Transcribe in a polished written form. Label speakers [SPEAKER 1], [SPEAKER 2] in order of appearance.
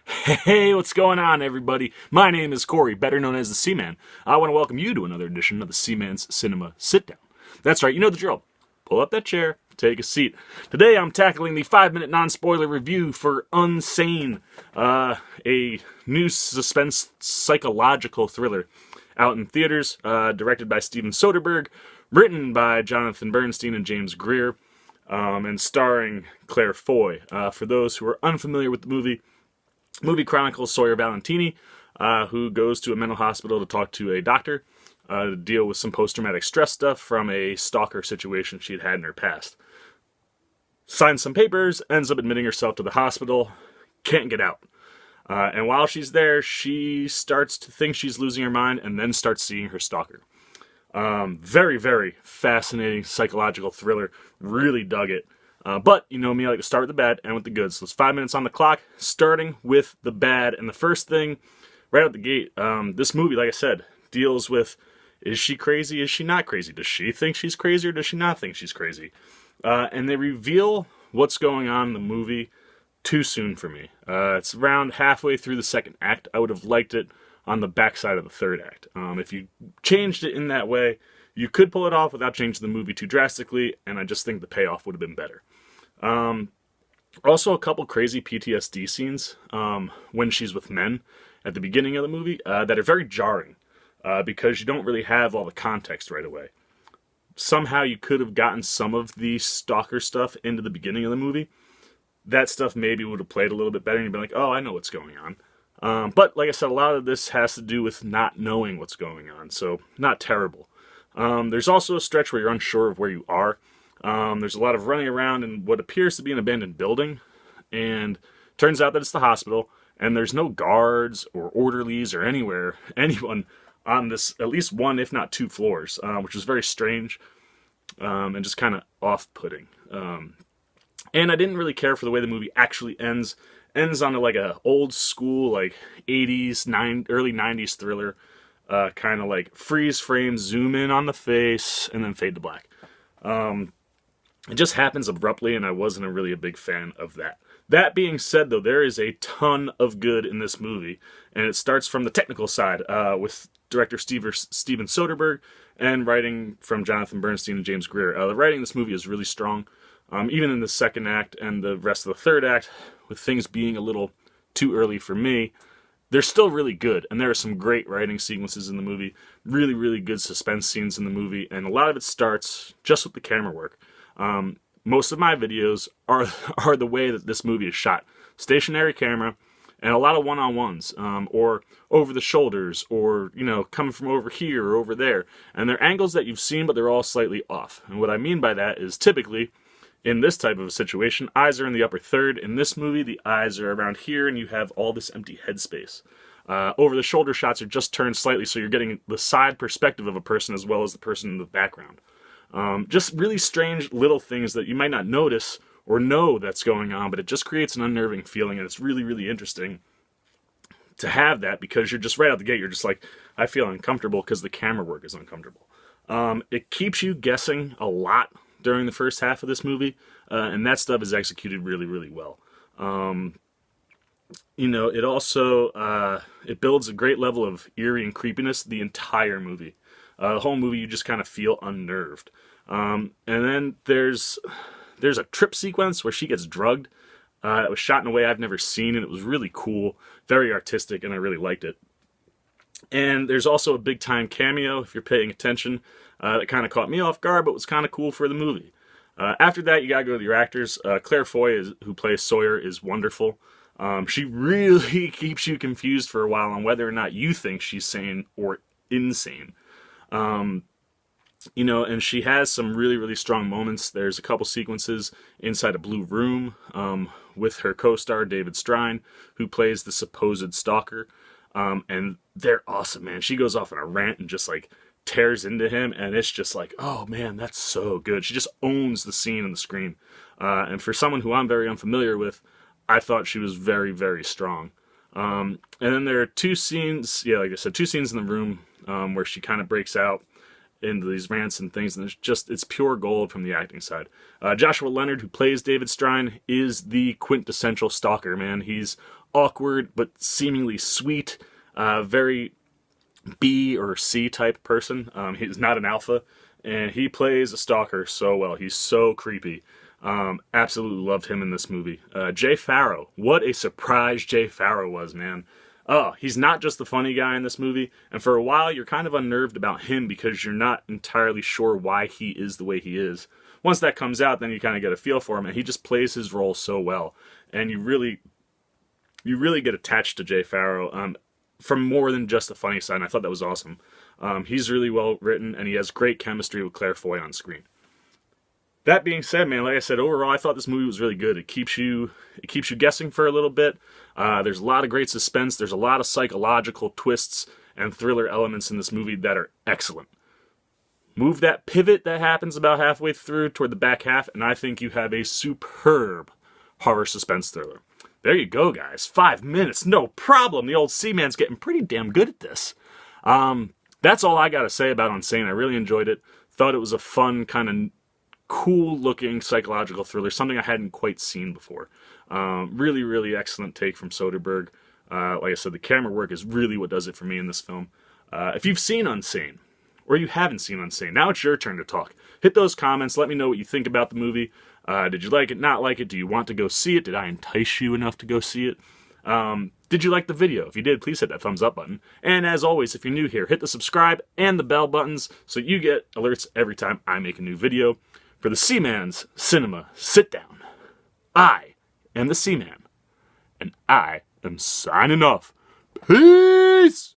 [SPEAKER 1] Hey, what's going on, everybody? My name is Corey, better known as the Seaman. I want to welcome you to another edition of the Seaman's Cinema Sit-Down. That's right, you know the drill. Pull up that chair, take a seat. Today I'm tackling the 5-minute non-spoiler review for Unsane, a new suspense psychological thriller out in theaters, directed by Steven Soderbergh, written by Jonathan Bernstein and James Greer, and starring Claire Foy. For those who are unfamiliar with the movie chronicles Sawyer Valentini, who goes to a mental hospital to talk to a doctor to deal with some post-traumatic stress stuff from a stalker situation she'd had in her past. Signs some papers, ends up admitting herself to the hospital, can't get out. And while she's there, she starts to think she's losing her mind and then starts seeing her stalker. Very, very fascinating psychological thriller. Really dug it. But, you know me, I like to start with the bad and with the good. So it's 5 minutes on the clock, starting with the bad. And the first thing, right out the gate, this movie, like I said, deals with, is she crazy? Is she not crazy? Does she think she's crazy or does she not think she's crazy? And they reveal what's going on in the movie too soon for me. It's around halfway through the second act. I would have liked it on the backside of the third act. If you changed it in that way, you could pull it off without changing the movie too drastically, and I just think the payoff would have been better. Also, a couple crazy PTSD scenes when she's with men at the beginning of the movie that are very jarring because you don't really have all the context right away. Somehow you could have gotten some of the stalker stuff into the beginning of the movie. That stuff maybe would have played a little bit better and you'd be like, oh, I know what's going on. But like I said, a lot of this has to do with not knowing what's going on, so not terrible. There's also a stretch where you're unsure of where you are. There's a lot of running around in what appears to be an abandoned building, and turns out that it's the hospital, and there's no guards or orderlies or anyone on this, at least one, if not two floors, which is very strange, and just kind of off-putting. And I didn't really care for the way the movie actually ends. Ends on like a old school, like 80s, early 90s thriller, kind of like freeze frame, zoom in on the face, and then fade to black. It just happens abruptly, and I wasn't really a big fan of that. That being said, though, there is a ton of good in this movie, and it starts from the technical side with director Steven Soderbergh and writing from Jonathan Bernstein and James Greer. The writing in this movie is really strong, even in the second act and the rest of the third act, with things being a little too early for me. They're still really good, and there are some great writing sequences in the movie, really, really good suspense scenes in the movie, and a lot of it starts just with the camera work. Most of my videos are the way that this movie is shot. Stationary camera, and a lot of one-on-ones, or over the shoulders, or, you know, coming from over here or over there. And they're angles that you've seen, but they're all slightly off. And what I mean by that is typically, in this type of a situation, eyes are in the upper third. In this movie, the eyes are around here, and you have all this empty headspace. Over-the-shoulder shots are just turned slightly, so you're getting the side perspective of a person as well as the person in the background. Just really strange little things that you might not notice or know that's going on, but it just creates an unnerving feeling, and it's really, really interesting to have that because you're just right out the gate, you're just like, I feel uncomfortable because the camera work is uncomfortable. It keeps you guessing a lot during the first half of this movie, and that stuff is executed really, really well. You know, it also, it builds a great level of eerie and creepiness the entire movie. The whole movie, you just kind of feel unnerved. And then there's a trip sequence where she gets drugged. It was shot in a way I've never seen, and it was really cool, very artistic, and I really liked it. And there's also a big-time cameo, if you're paying attention, that kind of caught me off guard, but was kind of cool for the movie. After that, you gotta go to your actors. Claire Foy, who plays Sawyer, is wonderful. She really keeps you confused for a while on whether or not you think she's sane or insane. You know, and she has some really, really strong moments. There's a couple sequences inside a blue room with her co-star, David Strine, who plays the supposed stalker. And they're awesome, man. She goes off on a rant and just, like, tears into him, and it's just like, oh, man, that's so good. She just owns the scene and the screen. And for someone who I'm very unfamiliar with, I thought she was very, very strong. And then there are two scenes, like I said, two scenes in the room where she kind of breaks out into these rants and things, and it's pure gold from the acting side. Joshua Leonard, who plays David Strine, is the quintessential stalker, man. He's awkward but seemingly sweet, very B or C type person. He's not an alpha, and he plays a stalker so well. He's so creepy. Absolutely loved him in this movie. Jay Farrow. What a surprise Jay Farrow was, man. Oh, he's not just the funny guy in this movie, and for a while you're kind of unnerved about him because you're not entirely sure why he is the way he is. Once that comes out, then you kind of get a feel for him, and he just plays his role so well. And you really get attached to Jay Farrow from more than just the funny side, and I thought that was awesome. He's really well written, and he has great chemistry with Claire Foy on screen. That being said, man, like I said, overall, I thought this movie was really good. It keeps you guessing for a little bit. There's a lot of great suspense. There's a lot of psychological twists and thriller elements in this movie that are excellent. Move that pivot that happens about halfway through toward the back half, and I think you have a superb horror suspense thriller. There you go, guys. 5 minutes, no problem. The old Seaman's getting pretty damn good at this. That's all I got to say about Unsane. I really enjoyed it. Thought it was a fun, kind of cool-looking psychological thriller, something I hadn't quite seen before. Really, really excellent take from Soderbergh. Like I said, the camera work is really what does it for me in this film. If you've seen Unsane, or you haven't seen Unsane, now it's your turn to talk. Hit those comments. Let me know what you think about the movie. Did you like it, not like it? Do you want to go see it? Did I entice you enough to go see it? Did you like the video? If you did, please hit that thumbs up button. And as always, if you're new here, hit the subscribe and the bell buttons so you get alerts every time I make a new video. For the Seaman's Cinema Sit-Down, I am the Seaman, and I am signing off. Peace!